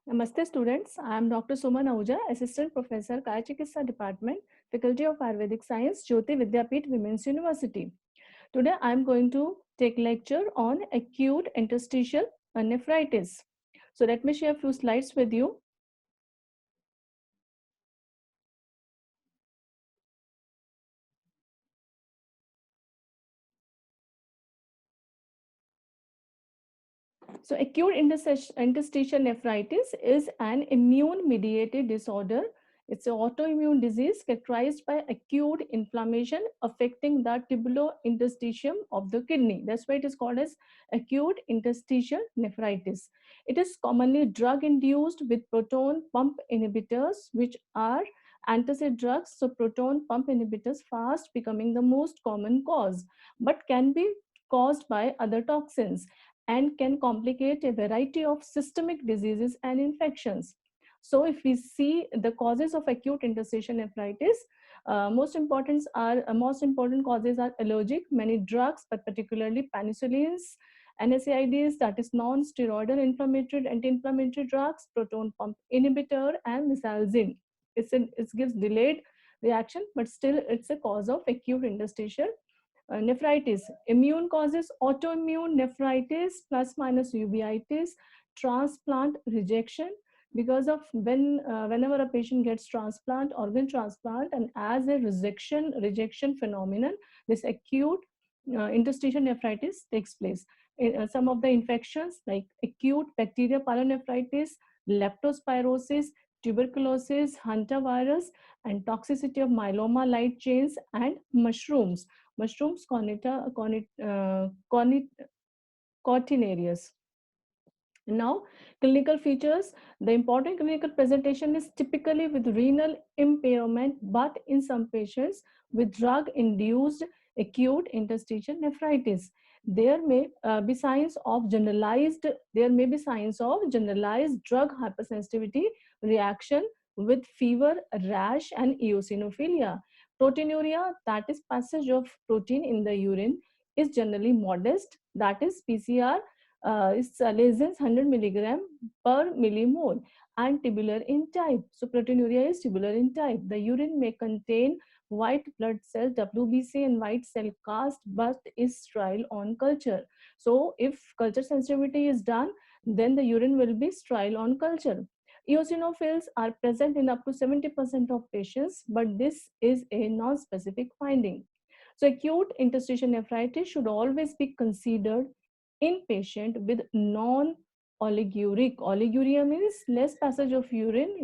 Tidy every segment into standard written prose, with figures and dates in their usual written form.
Namaste students, I am Dr. Suman Ahuja, Assistant Professor, Kaya Chikitsa Department, Faculty of Ayurvedic Science, Jyoti Vidyapeeth Women's University. Today I am going to take lecture on acute interstitial nephritis. So let me share a few slides with you. So acute interstitial nephritis is an immune-mediated disorder. It's an autoimmune disease characterized by acute inflammation affecting the tubulointerstitium of the kidney. That's why it is called as acute interstitial nephritis. It is commonly drug-induced with proton pump inhibitors, which are antacid drugs. So proton pump inhibitors fast becoming the most common cause, but can be caused by other toxins and can complicate a variety of systemic diseases and infections. So if we see the causes of acute interstitial nephritis, most important causes are allergic, many drugs, but particularly penicillins, NSAIDs, that is non-steroidal inflammatory anti-inflammatory drugs, proton pump inhibitor, and mesalazine. It gives delayed reaction, but still it's a cause of acute interstitial nephritis. Immune causes autoimmune nephritis plus minus uveitis, transplant rejection, because of whenever a patient gets transplant, organ transplant, and as a rejection phenomenon, this acute interstitial nephritis takes place. Some of the infections like acute bacterial pyelonephritis, leptospirosis, tuberculosis, hantavirus, and toxicity of myeloma light chains, and mushrooms cortinarius. Now, clinical features. The important clinical presentation is typically with renal impairment, but in some patients with drug-induced acute interstitial nephritis, there may be signs of generalized. There may be signs of generalized drug hypersensitivity reaction with fever, rash, and eosinophilia. Proteinuria, that is passage of protein in the urine, is generally modest. That is PCR is less than 100 milligram per millimole and tubular in type. So proteinuria is tubular in type. The urine may contain white blood cells, WBC, and white cell cast, but is sterile on culture. So if culture sensitivity is done, then the urine will be sterile on culture. Eosinophils are present in up to 70% of patients, but this is a non-specific finding. So acute interstitial nephritis should always be considered in patient with non-oliguric. Oliguria means less passage of urine.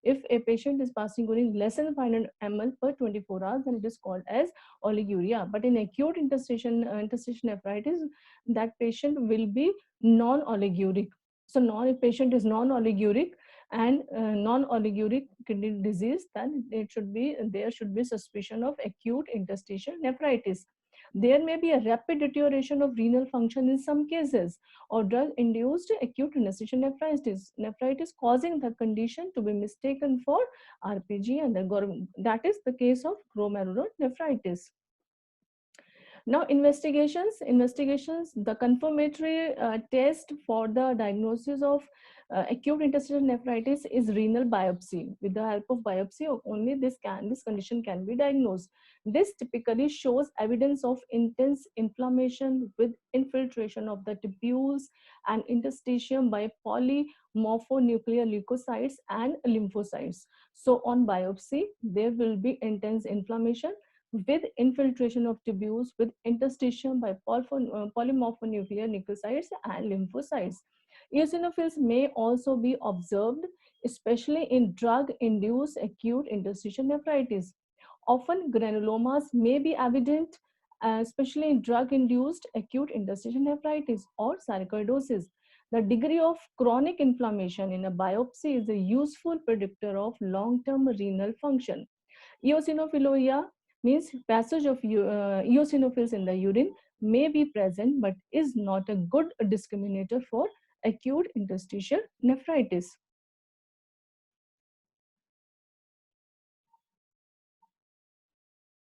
If a patient is passing urine less than 500 ml per 24 hours, then it is called as oliguria. But in acute interstitial nephritis, that patient will be non-oliguric. So if patient is non-oliguric and non-oliguric kidney disease, then there should be suspicion of acute interstitial nephritis. There may be a rapid deterioration of renal function in some cases, or drug-induced acute interstitial nephritis causing the condition to be mistaken for RPG, and that is the case of glomerulonephritis. Now investigations, the confirmatory test for the diagnosis of acute interstitial nephritis is renal biopsy. With the help of biopsy only this condition can be diagnosed. This typically shows evidence of intense inflammation with infiltration of the tubules and interstitium by polymorphonuclear leukocytes and lymphocytes. So on biopsy there will be intense inflammation with infiltration of tubules with interstitium by polymorphonuclear nucleocytes and lymphocytes. Eosinophils may also be observed, especially in drug-induced acute interstitial nephritis. Often granulomas may be evident, especially in drug-induced acute interstitial nephritis or sarcoidosis. The degree of chronic inflammation in a biopsy is a useful predictor of long-term renal function. Eosinophilia means passage of eosinophils in the urine may be present but is not a good discriminator for acute interstitial nephritis.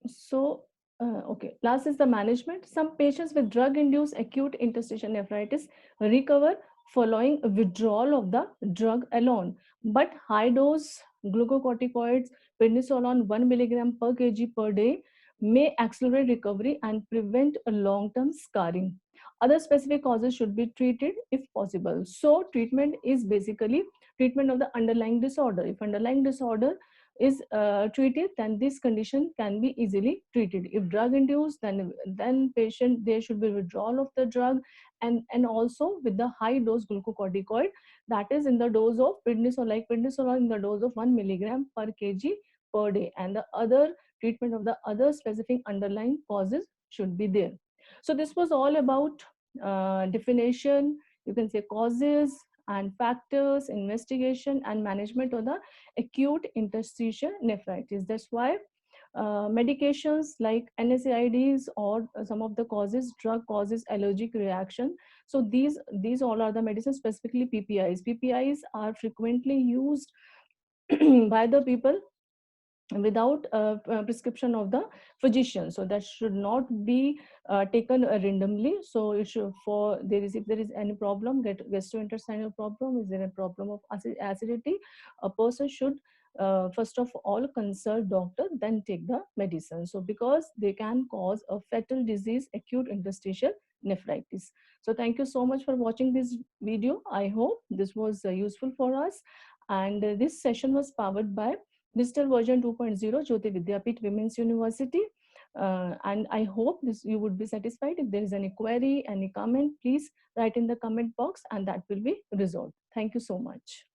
So, okay, last is the management. Some patients with drug-induced acute interstitial nephritis recover following withdrawal of the drug alone. But high dose glucocorticoids, prednisolone 1 milligram per kg per day, may accelerate recovery and prevent a long-term scarring. Other specific causes should be treated if possible. So treatment is basically treatment of the underlying disorder. If underlying disorder is treated, then this condition can be easily treated. If drug induced, then patient, there should be withdrawal of the drug, and also with the high dose glucocorticoid, that is in the dose of prednisolone, like prednisolone in the dose of 1 milligram per kg per day, and the other treatment of the other specific underlying causes should be there. So this was all about definition, you can say causes and factors, investigation and management of the acute interstitial nephritis. That's why medications like NSAIDs or some of the causes, drug causes allergic reaction. So these all are the medicines, specifically PPIs. PPIs are frequently used by the people without a prescription of the physician, so that should not be taken randomly. So it should, for there is, if there is any problem, gastrointestinal problem, is there a problem of acidity, a person should first of all consult doctor, then take the medicine. So because they can cause a fatal disease, acute interstitial nephritis. So thank you so much for watching this video. I hope this was useful for us, and this session was powered by Digital Version 2.0, Jyoti Vidyapeeth Women's University. And I hope this you would be satisfied. If there is any query, any comment, please write in the comment box and that will be resolved. Thank you so much.